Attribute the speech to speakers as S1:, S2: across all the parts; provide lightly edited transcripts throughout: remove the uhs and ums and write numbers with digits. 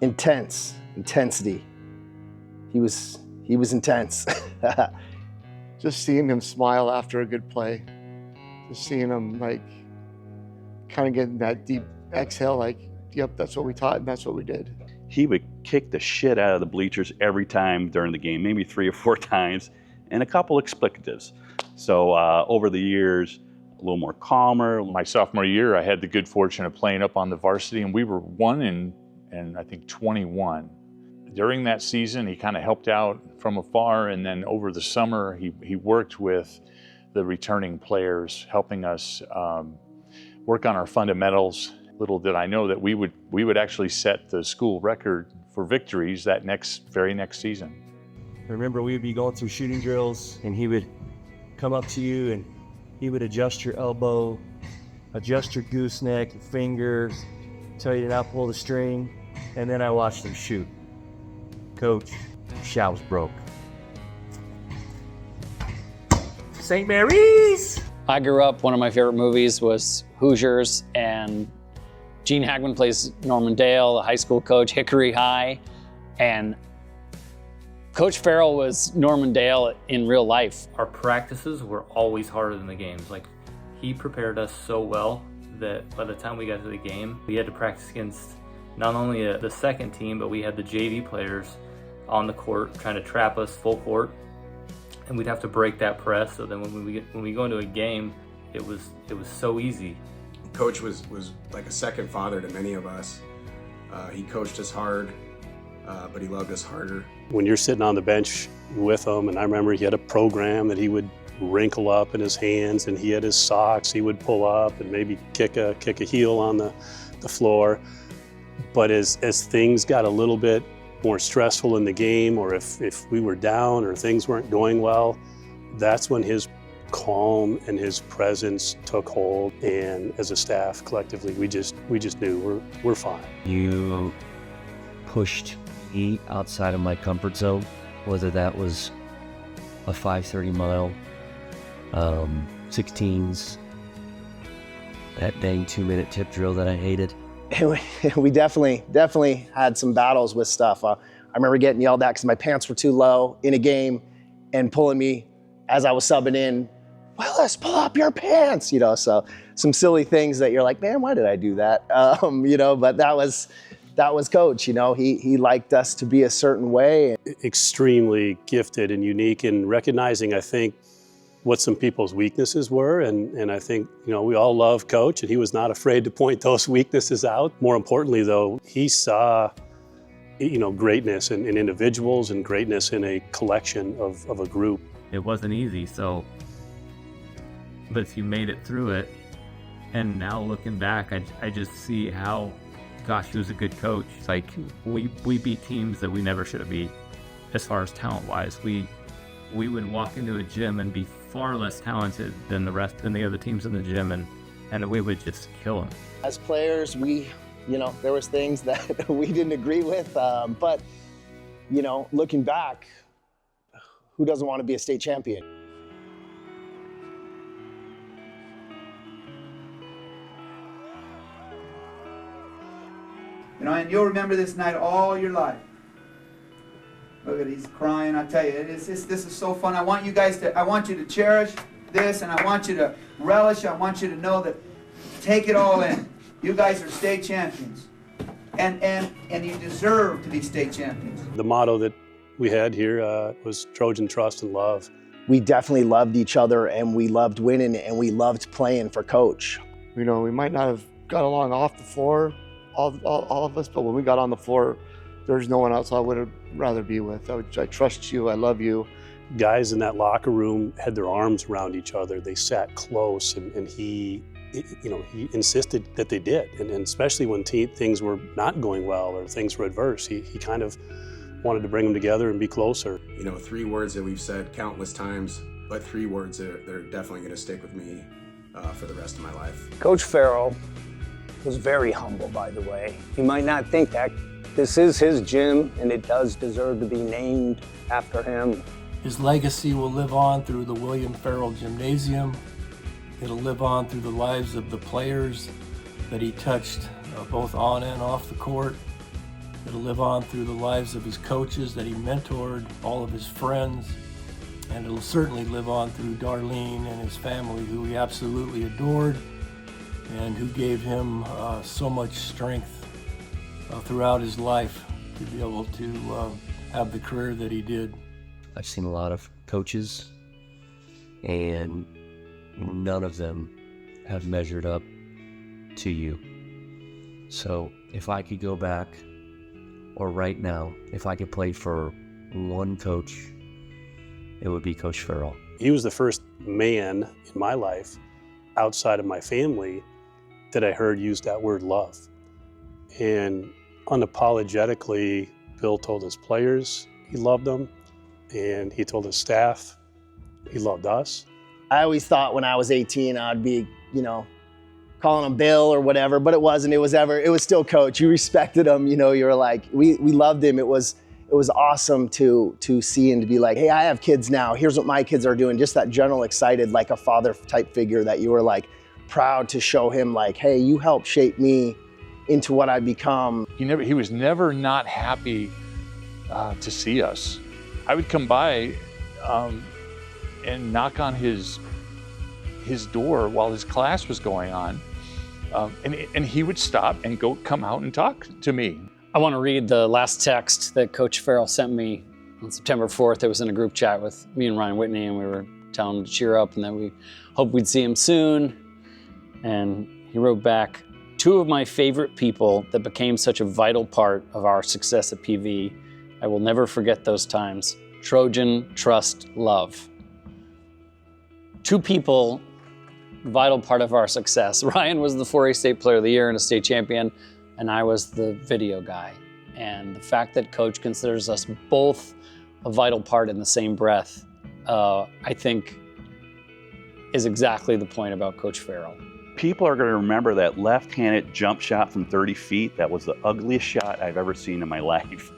S1: Intensity. He was intense.
S2: Just seeing him smile after a good play, just seeing him like kind of getting that deep exhale, like, yep, that's what we taught and that's what we did.
S3: He would kick the shit out of the bleachers every time during the game, maybe 3 or 4 times, and a couple explicatives. So over the years, a little more calmer.
S4: My sophomore year, I had the good fortune of playing up on the varsity, and we were 1 in I think 21. During that season, he kind of helped out from afar, and then over the summer, he worked with the returning players, helping us work on our fundamentals. Little did I know that we would actually set the school record for victories that very next season.
S5: I remember we would be going through shooting drills, and he would come up to you, and he would adjust your elbow, adjust your gooseneck, your fingers, tell you to not pull the string, and then I watched him shoot. Coach, shot was broke. St. Mary's!
S6: I grew up, one of my favorite movies was Hoosiers, and Gene Hackman plays Norman Dale, the high school coach, Hickory High, and Coach Farrell was Norman Dale in real life.
S7: Our practices were always harder than the games. Like, he prepared us so well that by the time we got to the game, we had to practice against not only the second team, but we had the JV players on the court trying to trap us full court, and we'd have to break that press. So then when we go into a game, it was so easy.
S8: Coach was like a second father to many of us. He coached us hard, but he loved us harder.
S9: When you're sitting on the bench with him, and I remember he had a program that he would wrinkle up in his hands, and he had his socks he would pull up and maybe kick a heel on the floor. But as things got a little bit more stressful in the game, or if we were down or things weren't going well, that's when his calm and his presence took hold. And as a staff, collectively, we just knew we're fine.
S5: You pushed me outside of my comfort zone, whether that was a 5:30 mile, 16s, that dang 2-minute tip drill that I hated.
S1: We definitely had some battles with stuff. I remember getting yelled at because my pants were too low in a game and pulling me as I was subbing in, Willis, pull up your pants, so some silly things that you're like, man, why did I do that? But that was Coach, he liked us to be a certain way.
S9: Extremely gifted and unique in recognizing, I think, what some people's weaknesses were, and I think, we all love Coach, and he was not afraid to point those weaknesses out. More importantly, though, he saw, greatness in individuals and greatness in a collection of a group.
S7: It wasn't easy, but you made it through it. And now looking back, I just see how, gosh, he was a good coach. It's like we beat teams that we never should have beat as far as talent-wise. We would walk into a gym and be far less talented than the other teams in the gym, and we would just kill them.
S1: As players, there was things that we didn't agree with, but looking back, who doesn't want to be a state champion?
S10: And you'll remember this night all your life. Look at, he's crying. I tell you, this is so fun. I want you to cherish this, and I want you to relish. I want you to know that, take it all in. You guys are state champions, and you deserve to be state champions.
S9: The motto that we had here was Trojan Trust and Love.
S1: We definitely loved each other, and we loved winning, and we loved playing for Coach.
S2: We might not have got along off the floor, all of us, but when we got on the floor, there's no one else I would have rather be with. I trust you, I love you.
S9: Guys in that locker room had their arms around each other. They sat close, and he insisted that they did. And especially when things were not going well or things were adverse, he kind of wanted to bring them together and be closer.
S8: 3 words that we've said countless times, but 3 words that are definitely going to stick with me for the rest of my life.
S11: Coach Farrell was very humble, by the way. You might not think that. This is his gym, and it does deserve to be named after him.
S12: His legacy will live on through the William Farrell Gymnasium. It'll live on through the lives of the players that he touched, both on and off the court. It'll live on through the lives of his coaches that he mentored, all of his friends, and it'll certainly live on through Darlene and his family, who he absolutely adored and who gave him so much strength throughout his life to be able to have the career that he did.
S5: I've seen a lot of coaches, and none of them have measured up to you. So if I could go back, or right now, if I could play for one coach, it would be Coach Farrell.
S9: He was the first man in my life, outside of my family, that I heard use that word love. And unapologetically, Bill told his players he loved them, and he told his staff he loved us.
S1: I always thought when I was 18, I'd be, calling him Bill or whatever, but it wasn't. It was still Coach. You respected him, you were like, we loved him. It was awesome to see and to be like, hey, I have kids now. Here's what my kids are doing. Just that general excited, like a father type figure that you were like proud to show him like, hey, you helped shape me into what I become.
S4: He was never not happy to see us. I would come by and knock on his door while his class was going on. And he would stop and come out and talk to me.
S6: I want to read the last text that Coach Farrell sent me on September 4th. It was in a group chat with me and Ryan Whitney, and we were telling him to cheer up and that we hoped we'd see him soon. And he wrote back, "Two of my favorite people that became such a vital part of our success at PV. I will never forget those times. Trojan, trust, love." Two people, vital part of our success. Ryan was the 4A State Player of the Year and a state champion, and I was the video guy. And the fact that Coach considers us both a vital part in the same breath, I think is exactly the point about Coach Farrell.
S3: People are going to remember that left-handed jump shot from 30 feet. That was the ugliest shot I've ever seen in my life.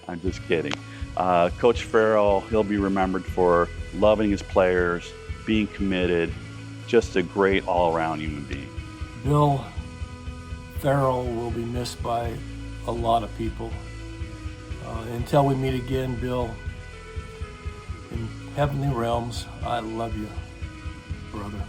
S3: I'm just kidding. Coach Farrell, he'll be remembered for loving his players, being committed, just a great all-around human being.
S12: Bill Farrell will be missed by a lot of people. Until we meet again, Bill, in heavenly realms, I love you, brother.